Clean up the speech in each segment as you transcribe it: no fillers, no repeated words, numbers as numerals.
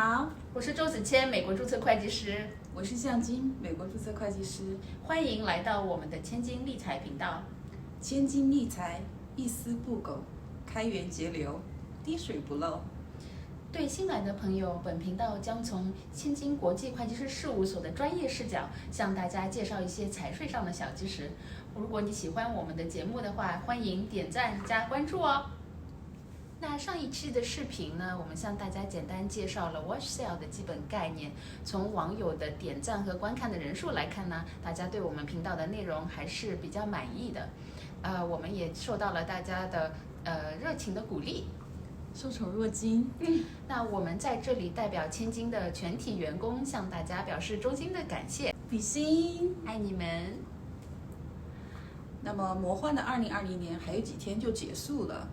好，我是周子谦，美国注册会计师。我是向金，美国注册会计师。欢迎来到我们的千金理财频道。千金理财，一丝不苟，开源节流，滴水不漏。对新来的朋友，本频道将从千金国际会计师事务所的专业视角，向大家介绍一些财税上的小知识。如果你喜欢我们的节目的话，欢迎点赞加关注哦。那上一期的视频呢，我们向大家简单介绍了 Wash Sale 的基本概念。从网友的点赞和观看的人数来看呢，大家对我们频道的内容还是比较满意的。我们也受到了大家的热情的鼓励，受宠若惊。那我们在这里代表千金的全体员工向大家表示衷心的感谢，比心，爱你们。那么魔幻的2020年还有几天就结束了。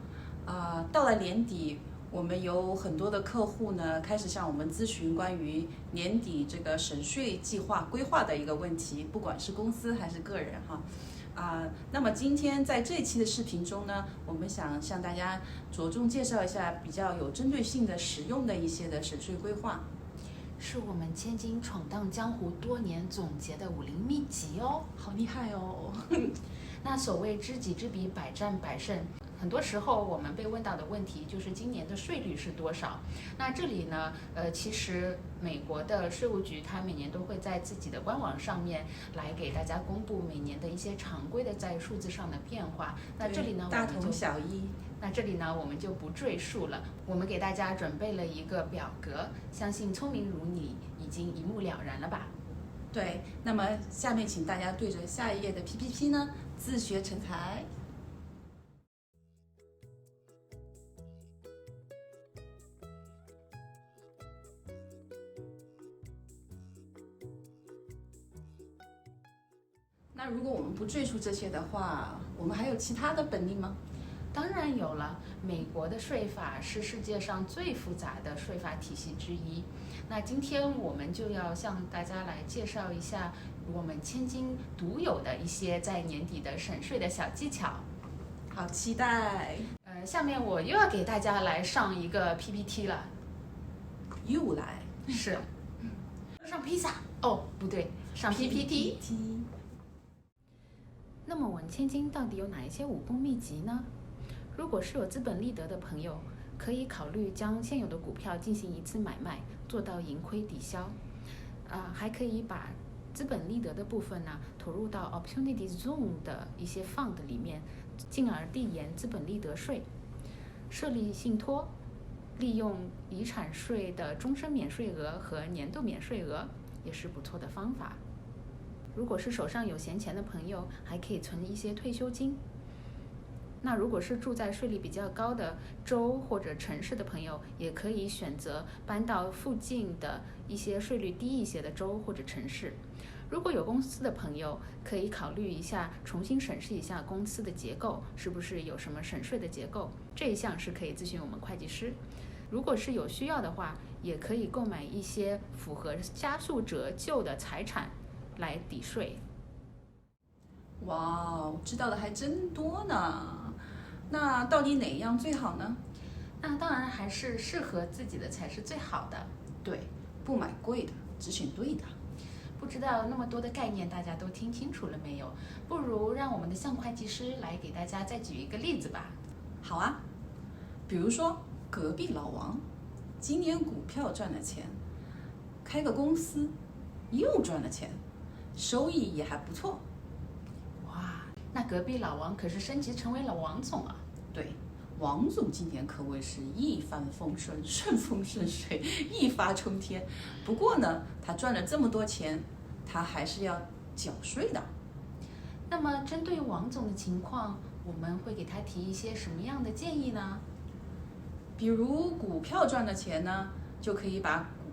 到了年底，我们有很多的客户呢，开始向我们咨询关于年底这个省税计划规划的一个问题，不管是公司还是个人哈。那么今天在这一期的视频中呢，我们想向大家着重介绍一下比较有针对性的、实用的一些的省税规划，是我们千金闯荡江湖多年总结的武林秘籍哦，好厉害哦！那所谓知己知彼，百战百胜。很多时候我们被问到的问题就是今年的税率是多少？那这里呢，其实美国的税务局它每年都会在自己的官网上面来给大家公布每年的一些常规的在数字上的变化。那这里呢，大同小异。那这里呢，我们就不赘述了。我们给大家准备了一个表格，相信聪明如你已经一目了然了吧？对，那么下面请大家对着下一页的 PPT 呢，自学成才。那如果我们不赘述这些的话，我们还有其他的本领吗？当然有了，美国的税法是世界上最复杂的税法体系之一。那今天我们就要向大家来介绍一下我们千金独有的一些在年底的省税的小技巧。好期待！下面我又要给大家来上一个 PPT 了。又来？是。上披萨？哦，不对，上 PPT。那么我们千金到底有哪一些武功秘籍呢？如果是有资本利得的朋友，可以考虑将现有的股票进行一次买卖，做到盈亏抵消。还可以把资本利得的部分呢投入到 Opportunity Zone 的一些 fund 里面，进而递延资本利得税。设立信托，利用遗产税的终身免税额和年度免税额，也是不错的方法。如果是手上有闲钱的朋友，还可以存一些退休金。那如果是住在税率比较高的州或者城市的朋友，也可以选择搬到附近的一些税率低一些的州或者城市。如果有公司的朋友，可以考虑一下重新审视一下公司的结构，是不是有什么省税的结构，这一项是可以咨询我们会计师。如果是有需要的话，也可以购买一些符合加速折旧的财产来抵税。哇，知道的还真多呢。那到底哪样最好呢？那当然还是适合自己的才是最好的。对，不买贵的，只选对的。不知道那么多的概念大家都听清楚了没有？不如让我们的向会计师来给大家再举一个例子吧。好啊，比如说隔壁老王，今年股票赚了钱，开个公司又赚了钱，收益也还不错。哇，那隔壁老王可是升级成为了王总啊。对，王总今年可谓是一帆风顺，顺风顺水，一发冲天。不过呢，他赚了这么多钱，他还是要缴税的。那么针对王总的情况，我们会给他提一些什么样的建议呢？比如股票赚的钱呢，就可以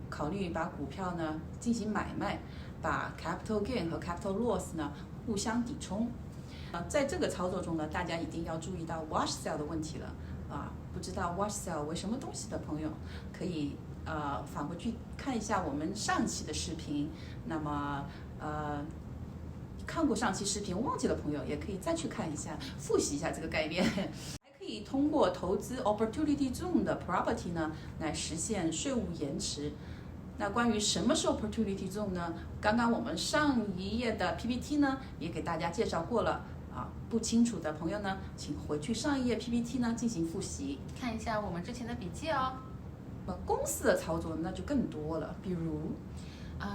考虑把股票呢进行买卖，把 capital gain 和 capital loss 呢互相抵冲。在这个操作中呢，大家一定要注意到 wash sale 的问题了。不知道 wash sale 为什么东西的朋友，可以返回去看一下我们上期的视频。那么看过上期视频忘记的朋友，也可以再去看一下，复习一下这个概念。还可以以通过投资 Opportunity Zone 的 property 呢，来实现税务延迟。那关于什么是 Opportunity Zone 呢？刚刚我们上一页的 PPT 呢，也给大家介绍过了啊。不清楚的朋友呢，请回去上一页 PPT 呢进行复习，看一下我们之前的笔记哦。公司的操作那就更多了，比如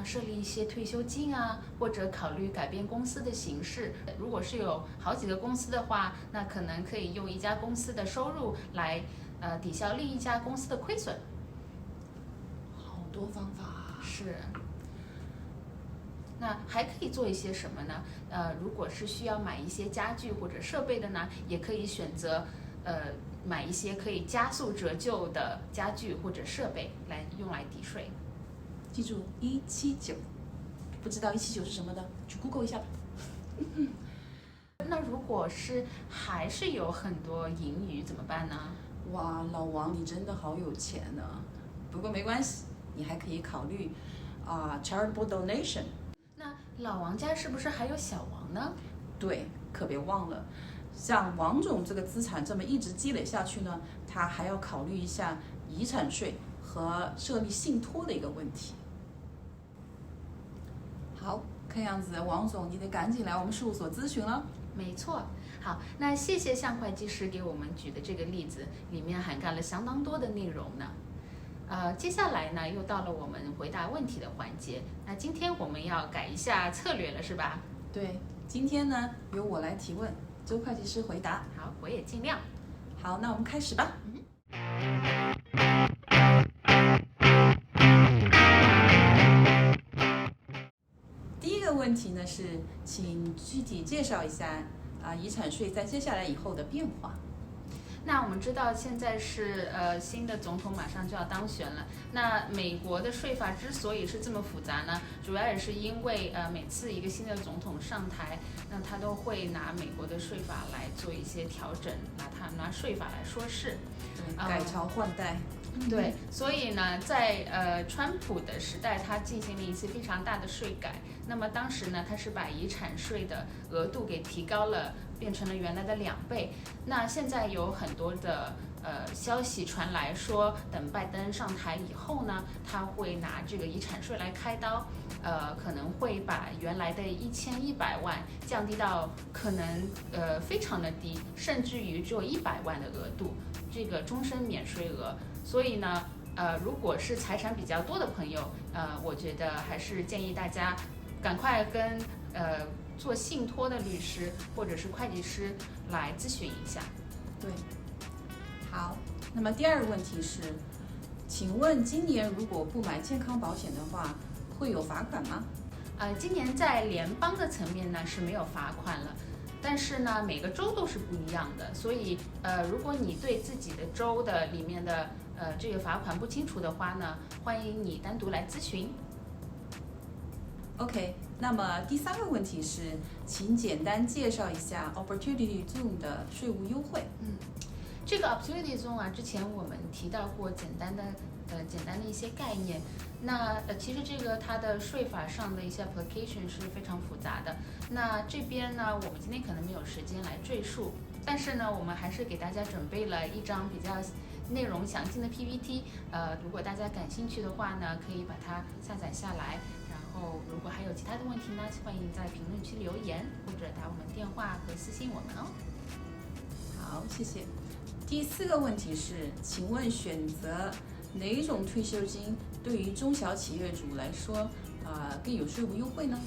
设立一些退休金啊，或者考虑改变公司的形式。如果是有好几个公司的话，那可能可以用一家公司的收入来抵消另一家公司的亏损。好多方法。是。那还可以做一些什么呢？如果是需要买一些家具或者设备的呢，也可以选择买一些可以加速折旧的家具或者设备来用来抵税。记住179，不知道179是什么的，去 Google 一下吧。那如果是还是有很多盈余怎么办呢？哇，老王你真的好有钱呢。不过没关系，你还可以考虑charitable donation。那老王家是不是还有小王呢？对，可别忘了，像王总这个资产这么一直积累下去呢，他还要考虑一下遗产税和设立信托的一个问题。好，看样子王总你得赶紧来我们事务所咨询了。没错。好，那谢谢向会计师给我们举的这个例子，里面涵盖了相当多的内容呢。接下来呢，又到了我们回答问题的环节。那今天我们要改一下策略了，是吧？对，今天呢由我来提问，周会计师回答。好，我也尽量。好，那我们开始吧。第一个问题呢是，请具体介绍一下遗产税在接下来以后的变化。那我们知道现在是新的总统马上就要当选了。那美国的税法之所以是这么复杂呢，主要也是因为每次一个新的总统上台，那他都会拿美国的税法来做一些调整，拿税法来说事，改朝换代。对，所以呢，在川普的时代，他进行了一次非常大的税改。那么当时呢，他是把遗产税的额度给提高了，变成了原来的2倍。那现在有很多的消息传来说，等拜登上台以后呢，他会拿这个遗产税来开刀，可能会把原来的1100万降低到可能非常的低，甚至于只有100万的额度，这个终身免税额。所以呢，如果是财产比较多的朋友，我觉得还是建议大家赶快跟做信托的律师或者是会计师来咨询一下。对，好，那么第二个问题是，请问今年如果不买健康保险的话，会有罚款吗？今年在联邦的层面呢是没有罚款了。但是呢，每个州都是不一样的，所以如果你对自己的州的里面的这个罚款不清楚的话呢，欢迎你单独来咨询。OK， 那么第3个问题是，请简单介绍一下 Opportunity Zone 的税务优惠。这个 Opportunity Zone 啊，之前我们提到过简单的一些概念。那其实这个它的税法上的一些 application 是非常复杂的。那这边呢，我们今天可能没有时间来赘述，但是呢，我们还是给大家准备了一张比较内容详尽的 PPT。如果大家感兴趣的话呢，可以把它下载下来。然后如果还有其他的问题呢，欢迎在评论区留言或者打我们电话和私信我们哦。好，谢谢。第4个问题是，请问选择哪一种退休金对于中小企业主来说更有税务优惠呢？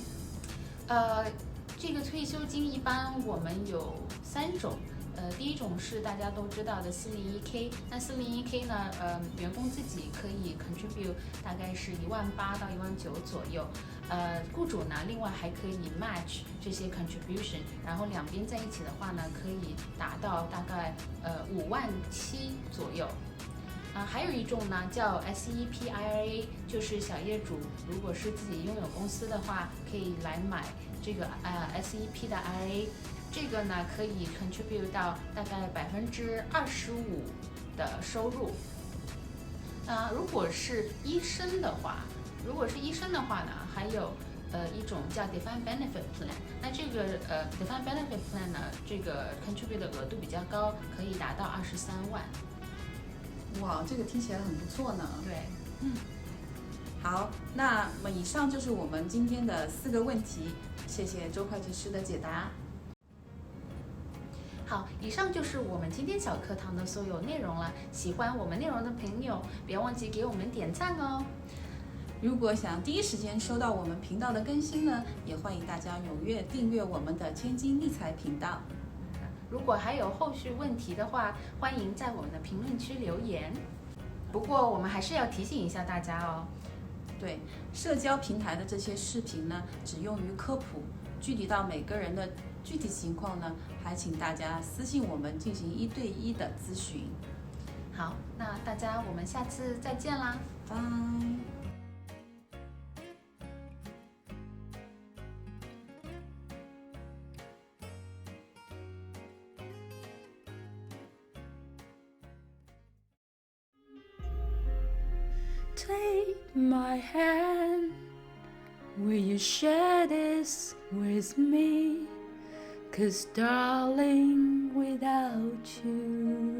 这个退休金一般我们有3种。第一种是大家都知道的401k，那401k 呢，员工自己可以 contribute 大概是18000到19000左右，雇主呢另外还可以 match 这些 contribution， 然后两边在一起的话呢，可以达到大概57000左右。还有一种呢叫 SEP IRA， 就是小业主如果是自己拥有公司的话，可以来买这个SEP 的 IRA。这个呢可以 contribute 到大概25%的收入。如果是医生的话呢，还有一种叫 Defined Benefit Plan。那这个Defined Benefit Plan 呢，这个 contribute 的额度比较高，可以达到23万。哇，这个听起来很不错呢。对，好，那么以上就是我们今天的4个问题，谢谢周会计师的解答。好，以上就是我们今天小课堂的所有内容了。喜欢我们内容的朋友，别忘记给我们点赞哦。如果想第一时间收到我们频道的更新呢，也欢迎大家踊跃订阅我们的千金理财频道。如果还有后续问题的话，欢迎在我们的评论区留言。不过我们还是要提醒一下大家哦。对，社交平台的这些视频呢，只用于科普，具体到每个人的具体情况呢，还请大家私信我们进行1对1的咨询。好，那大家我们下次再见啦，拜。Take my hand, will you share this with me? 'Cause darling, without you